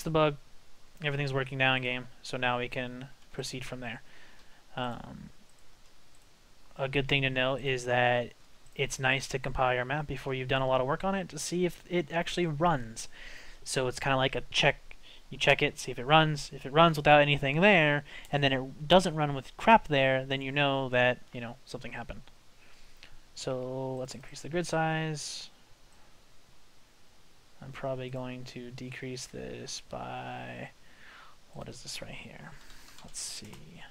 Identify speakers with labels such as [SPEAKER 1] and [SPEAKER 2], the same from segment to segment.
[SPEAKER 1] the bug. Everything's working now in game, so now we can proceed from there. A good thing to note is that it's nice to compile your map before you've done a lot of work on it to see if it actually runs. So it's kind of like a check. You check it, see if it runs. If it runs without anything there, and then it doesn't run with crap there, then you know that, something happened. So let's increase the grid size. I'm probably going to decrease this by, what is this right here? Let's see.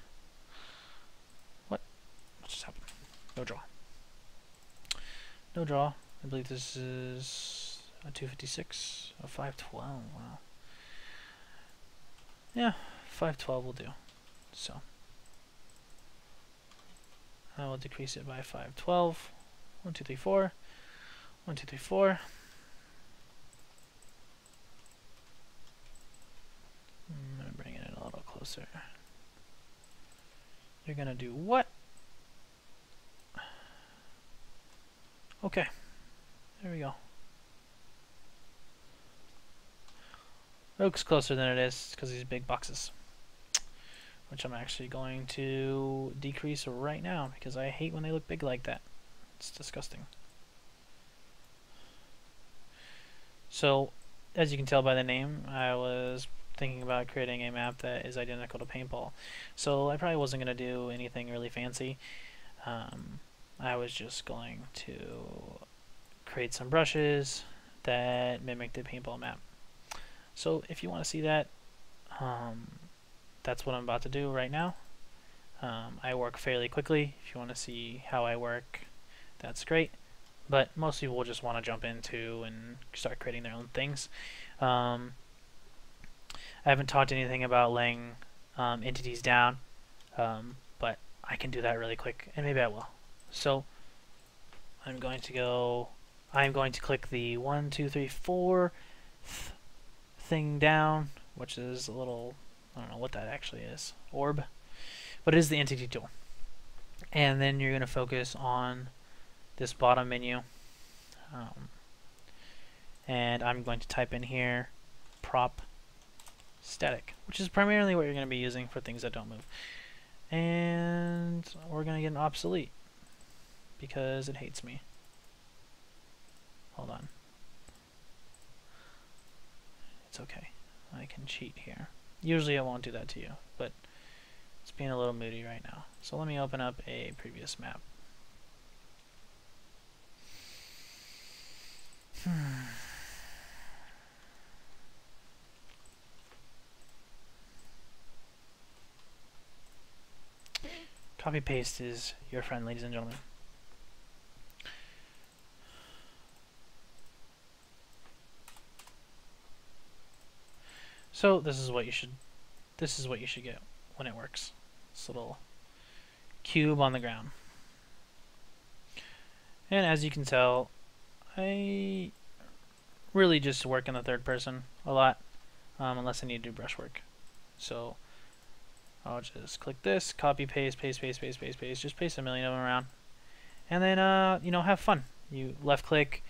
[SPEAKER 1] What just happened? No draw. No draw. I believe this is a 256, a 512. Wow. Yeah, 512 will do. So I will decrease it by 512. 1, 2, 3, 4. 1, 2, 3, 4. I'm gonna bring it a little closer. You're gonna do what? Okay, there we go. Looks closer than it is because these big boxes, which I'm actually going to decrease right now because I hate when they look big like that. It's disgusting. So, as you can tell by the name, I was thinking about creating a map that is identical to paintball. So I probably wasn't going to do anything really fancy. I was just going to create some brushes that mimic the paintball map. So if you want to see that, that's what I'm about to do right now. I work fairly quickly. If you want to see how I work, that's great. But most people will just want to jump into and start creating their own things. I haven't talked anything about laying entities down, but I can do that really quick, and maybe I will. So I'm going to click the 1, 2, 3, 4 thing down, which is a little, I don't know what that actually is, orb, but it is the entity tool. And then you're going to focus on this bottom menu, and I'm going to type in here prop static, which is primarily what you're going to be using for things that don't move. And we're going to get an obsolete because it hates me. Hold on. It's okay. I can cheat here. Usually I won't do that to you, but it's being a little moody right now. So let me open up a previous map. Copy paste is your friend, ladies and gentlemen. So this is what you should get when it works. This little cube on the ground. And as you can tell, I really just work in the third person a lot, unless I need to do brush work. So I'll just click this, copy, paste, paste, paste, paste, paste, paste, just paste a million of them around. And then, have fun. You left click,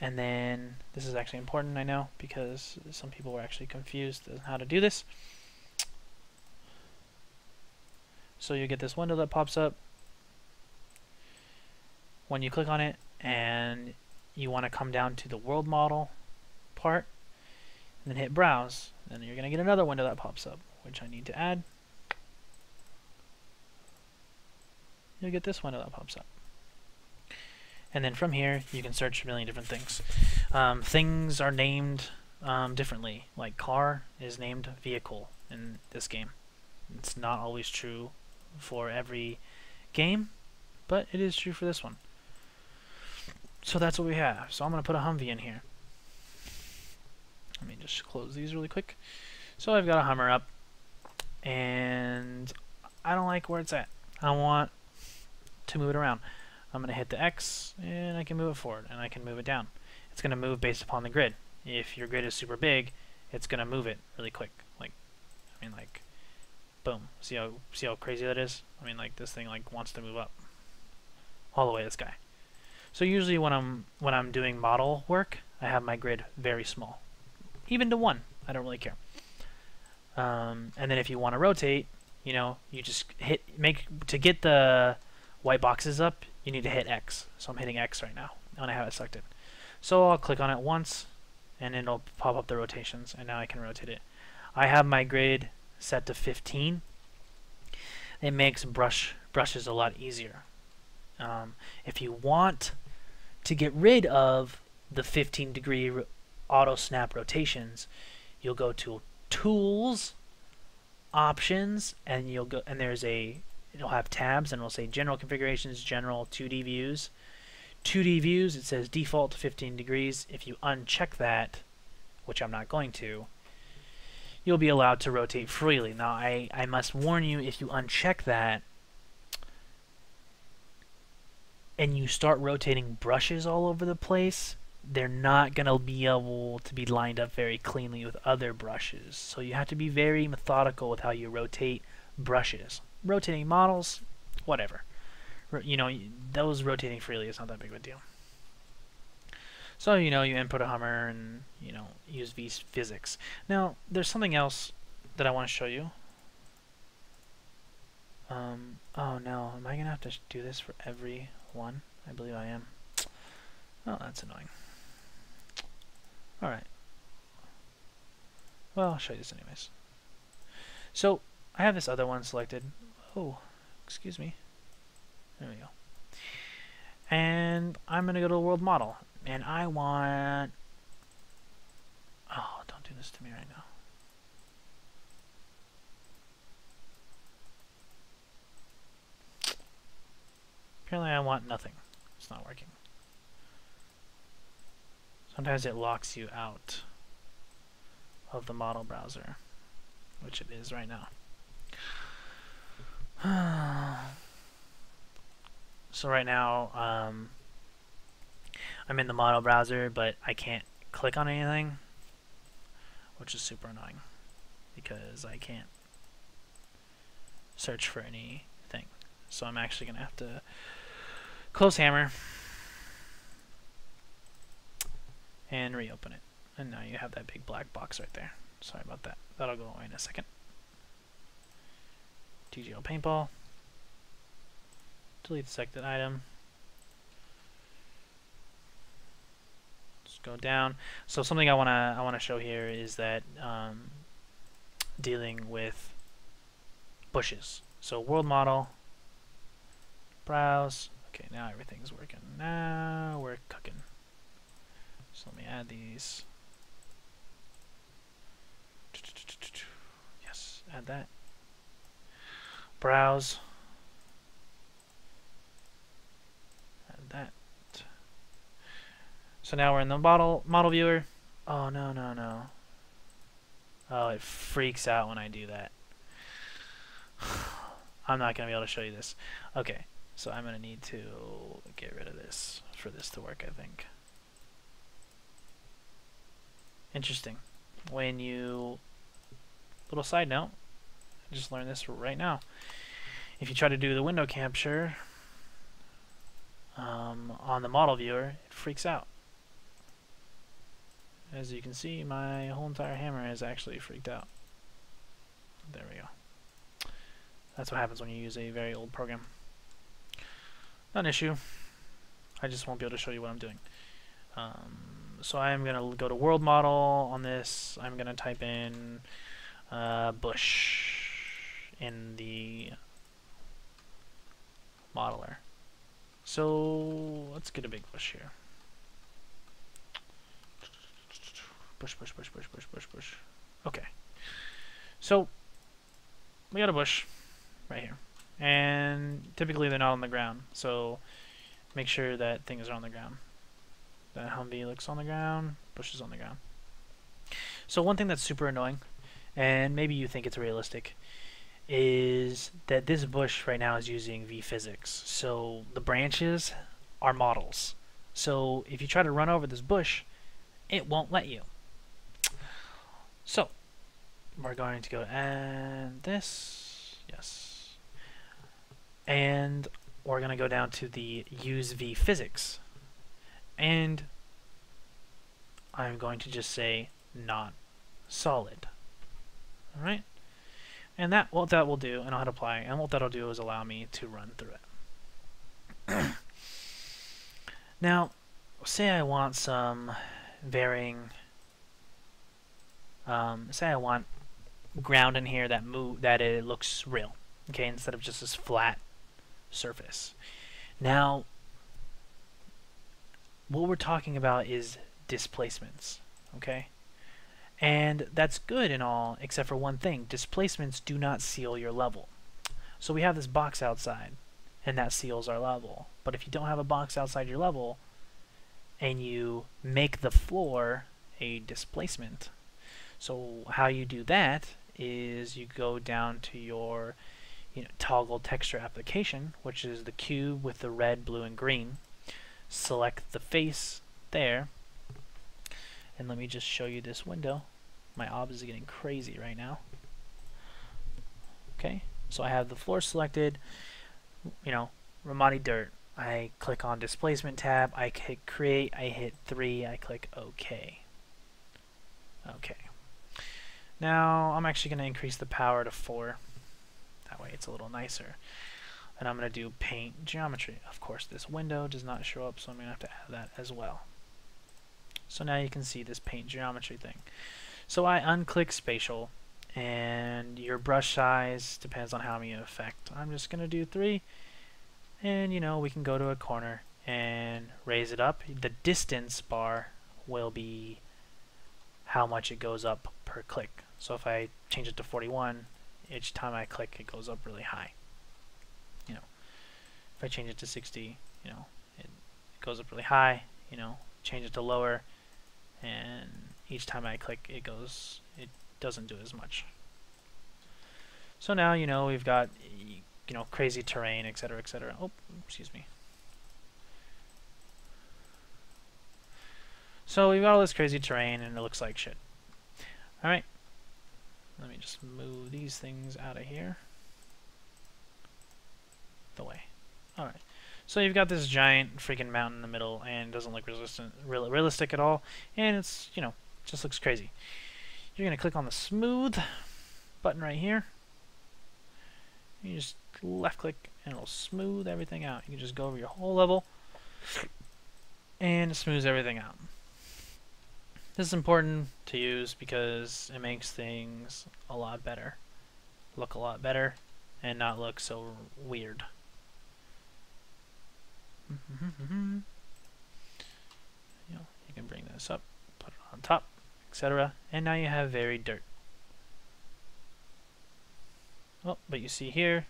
[SPEAKER 1] and then this is actually important, I know, because some people were actually confused on how to do this. So you get this window that pops up when you click on it, and you want to come down to the world model part, and then hit browse. Then you're going to get another window that pops up, which I need to add. You'll get this window that pops up. And then from here, you can search a million different things. Things are named differently. Like car is named vehicle in this game. It's not always true for every game, but it is true for this one. So that's what we have. So I'm going to put a Humvee in here. Let me just close these really quick. So I've got a Hummer up, and I don't like where it's at. I want to move it around. I'm going to hit the X, and I can move it forward, and I can move it down. It's going to move based upon the grid. If your grid is super big, it's going to move it really quick. Like, boom. See how crazy that is? This thing wants to move up all the way to the sky. So usually when I'm doing model work, I have my grid very small, even to 1. I don't really care. And then if you want to rotate, you know, you just to get the white boxes up, you need to hit X. So I'm hitting X right now when I have it selected. So I'll click on it once, and it'll pop up the rotations, and now I can rotate it. I have my grid set to 15. It makes brushes a lot easier. If you want to get rid of the 15-degree auto snap rotations, you'll go to Tools, Options, and it'll have tabs, and it'll say General Configurations, General 2D Views. 2D Views, it says default to 15 degrees. If you uncheck that, which I'm not going to, you'll be allowed to rotate freely. Now, I must warn you, if you uncheck that and you start rotating brushes all over the place, they're not going to be able to be lined up very cleanly with other brushes. So you have to be very methodical with how you rotate brushes. Rotating models, whatever. You know, those rotating freely is not that big of a deal. So, you know, you input a Hummer and, you know, use physics. Now, there's something else that I want to show you. Oh no, am I going to have to do this for every one? I believe I am. Oh, that's annoying. Alright. Well, I'll show you this anyways. So, I have this other one selected. Oh, excuse me. There we go. And I'm going to go to the world model. And I want... Oh, don't do this to me right now. Apparently I want nothing. It's not working. Sometimes it locks you out of the model browser, which it is right now. So right now, I'm in the model browser, but I can't click on anything, which is super annoying because I can't search for anything. So I'm actually going to have to close Hammer and reopen it. And now you have that big black box right there. Sorry about that. That'll go away in a second. TGL paintball. Delete the selected item. Just go down. So something I wanna show here is that dealing with bushes. So world model, browse. Okay, now everything's working. Now we're cooking. So let me add these. Yes, add that. Browse. Add that. So now we're in the model viewer. Oh no no no. Oh, it freaks out when I do that. I'm not gonna be able to show you this. Okay, so I'm gonna need to get rid of this for this to work, I think. Interesting. When you... Little side note, I just learned this right now. If you try to do the window capture on the model viewer, it freaks out. As you can see, my whole entire hammer is actually freaked out. There we go. That's what happens when you use a very old program. Not an issue. I just won't be able to show you what I'm doing. So I'm going to go to world model on this. I'm going to type in bush in the modeler. So let's get a big bush here. Bush, bush, bush, bush, bush, bush, bush. Okay. So we got a bush right here. And typically they're not on the ground. So make sure that things are on the ground. The Humvee looks on the ground, bush is on the ground. So one thing that's super annoying, and maybe you think it's realistic, is that this bush right now is using vphysics. So the branches are models. So if you try to run over this bush, it won't let you. So we're going to go add this, yes, and we're going to go down to the use vphysics, and I'm going to just say not solid. All right, and that what that will do, and I'll hit apply, and what that'll do is allow me to run through it. Now, say I want some varying. Say I want ground in here that it looks real, okay, instead of just this flat surface. Now, what we're talking about is displacements, okay? And that's good and all, except for one thing. Displacements do not seal your level. So we have this box outside, and that seals our level. But if you don't have a box outside your level, and you make the floor a displacement, so how you do that is you go down to your toggle texture application, which is the cube with the red, blue, and green. Select the face there, and let me just show you this window. My obs is getting crazy right now. Okay, so I have the floor selected, Ramadi Dirt. I click on Displacement tab, I hit Create, I hit 3, I click OK. Okay. Now I'm actually going to increase the power to 4. That way it's a little nicer. And I'm going to do Paint Geometry. Of course, this window does not show up, so I'm going to have to add that as well. So now you can see this Paint Geometry thing. So I unclick Spatial, and your brush size depends on how many effect. I'm just going to do 3, and we can go to a corner and raise it up. The distance bar will be how much it goes up per click. So if I change it to 41, each time I click it goes up really high. If I change it to 60, it goes up really high. Change it to lower, and each time I click it doesn't do as much. So now we've got crazy terrain, etc., etc. Oh, excuse me. So we've got all this crazy terrain, and it looks like shit. All right. Let me just move these things out of here. The way. Alright. So you've got this giant freaking mountain in the middle, and it doesn't look realistic at all, and it's, just looks crazy. You're going to click on the Smooth button right here. You just left click, and it'll smooth everything out. You can just go over your whole level, and it smooths everything out. This is important to use because it makes things a lot better, look a lot better, and not look so weird. You can bring this up, put it on top, etc. And now you have varied dirt. Oh, but you see here,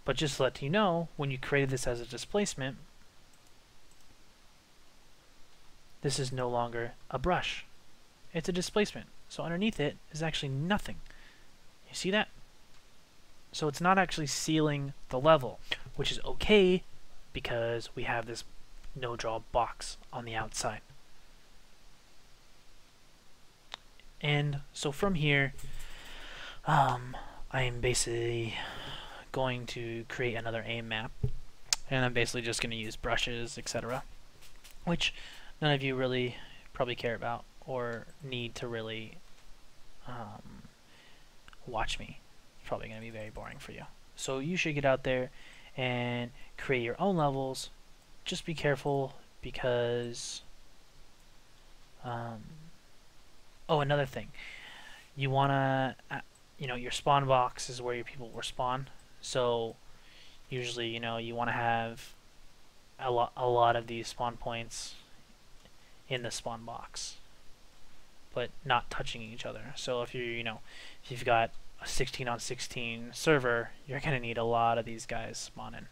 [SPEAKER 1] but just to let you know, when you created this as a displacement, this is no longer a brush. It's a displacement. So underneath it is actually nothing. You see that? So it's not actually sealing the level, which is okay because we have this no-draw box on the outside. And so from here, I am basically going to create another aim map, and I'm basically just going to use brushes, etc., which none of you really probably care about or need to really watch me. It's probably going to be very boring for you. So you should get out there and create your own levels. Just be careful because oh, another thing, you want to your spawn box is where your people will spawn, so usually you want to have a lot of these spawn points in the spawn box, but not touching each other. So if you're if you've got a 16-on-16 server, you're gonna need a lot of these guys spawning.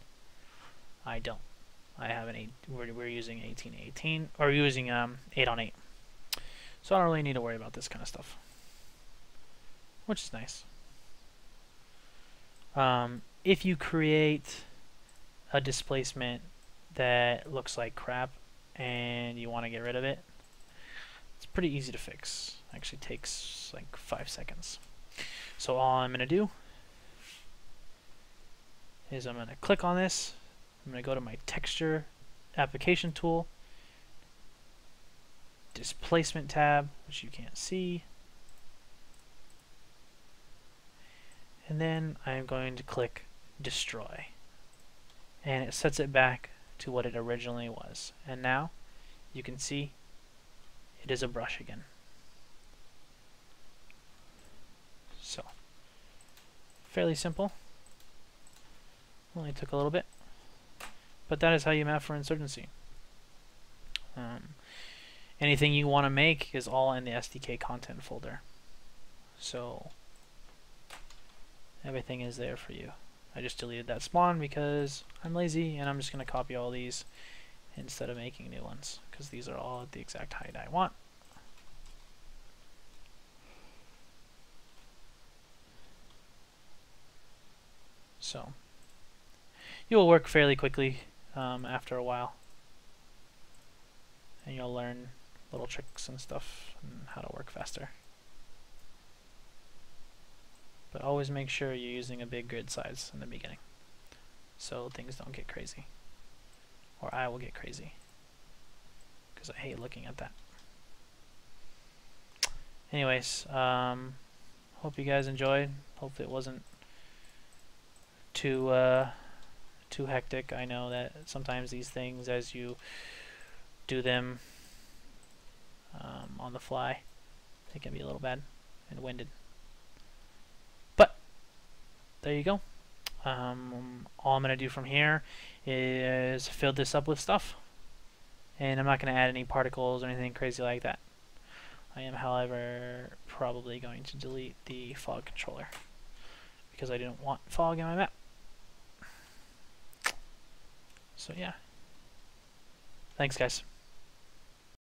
[SPEAKER 1] I don't. I have an 8. We're using 18-18, or using 8-on-8. So I don't really need to worry about this kind of stuff, which is nice. If you create a displacement that looks like crap and you want to get rid of it, it's pretty easy to fix. Actually takes like 5 seconds. So all I'm going to do is I'm going to click on this. I'm going to go to my texture application tool, displacement tab, which you can't see. And then I'm going to click destroy. And it sets it back to what it originally was. And now you can see it is a brush again. So, fairly simple. Only took a little bit. But that is how you map for Insurgency. Anything you want to make is all in the SDK content folder. So everything is there for you. I just deleted that spawn because I'm lazy and I'm just going to copy all these instead of making new ones because these are all at the exact height I want. So you will work fairly quickly after a while, and you'll learn little tricks and stuff and how to work faster. But always make sure you're using a big grid size in the beginning so things don't get crazy, or I will get crazy because I hate looking at that. Anyways, hope you guys enjoyed. Hope it wasn't too hectic. I know that sometimes these things, as you do them on the fly, they can be a little bad and winded. But there you go. All I'm going to do from here is fill this up with stuff, and I'm not going to add any particles or anything crazy like that. I am, however, probably going to delete the fog controller because I didn't want fog in my map. So yeah, thanks guys.